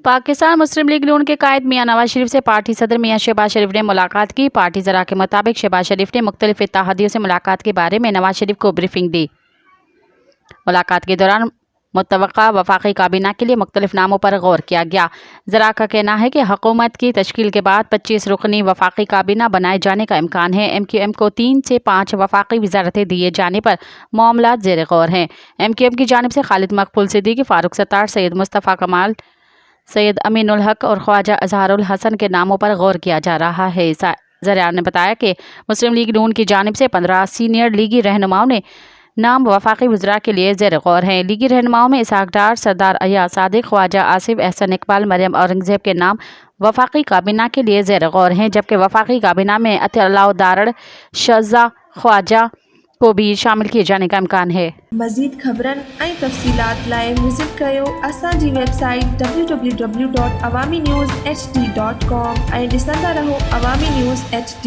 पाकिस्तान मुस्लिम league नून के कायद मियां नवाज शरीफ से party सदर मियां शहबाज शरीफ ने मुलाकात की। पार्टी ज़रा के मुताबिक शहबाज शरीफ ने मुख्तलिफ इत्तेहादियों से मुलाकात के बारे में नवाज शरीफ को ब्रीफिंग दी। मुलाकात के दौरान मुत्तवक़्क़ा वफ़ाक़ी काबीना के लिए मुख्तलिफ नामों पर गौर किया गया। ज़रा का कहना है कि हुकूमत की तश्कील के बाद 25 रुकनी वफ़ाक़ी काबीना बनाए जाने का इम्कान है। MQM को 3 से 5 वफ़ाक़ी वज़ारतें दिए जाने पर मामलात ज़ेर गौर हैं। MQM की जानिब से खालिद मकबूल सिद्दीकी, फ़ारूक सत्तार, सैयद मुस्तफ़ा कमाल, सैयद अमीनुल हक और ख्वाजा अज़हरुल हसन के नामों पर गौर किया जा रहा है। ज़रियात ने बताया कि मुस्लिम लीग नून की जानिब से 15 सीनियर लीगी रहनुमाओं ने नाम वफ़ाक़ी वज़रा के लिए ज़ेर गौर हैं। लीगी रहनुमाओं में इसहाक़ डार, सरदार अय्याज़ सादिक़, ख्वाजा आसिफ, एहसन इकबाल, मरियम औरंगज़ेब के नाम वफ़ाक़ी काबीना के लिए ज़ेर गौर हैं, जबकि वफ़ाक़ी काबीना में अतलाउ दारड़, शज़ा ख्वाजा को भी शामिल किए जाने का इम्कान है। मज़ीद ख़बरन ऐं तफ़सीलात लाइ विज़िट कयो असांजी वेबसाइट www.awamiNewsHD.com ऐं ॾिसंदा रहो अवामी न्यूज़ HD।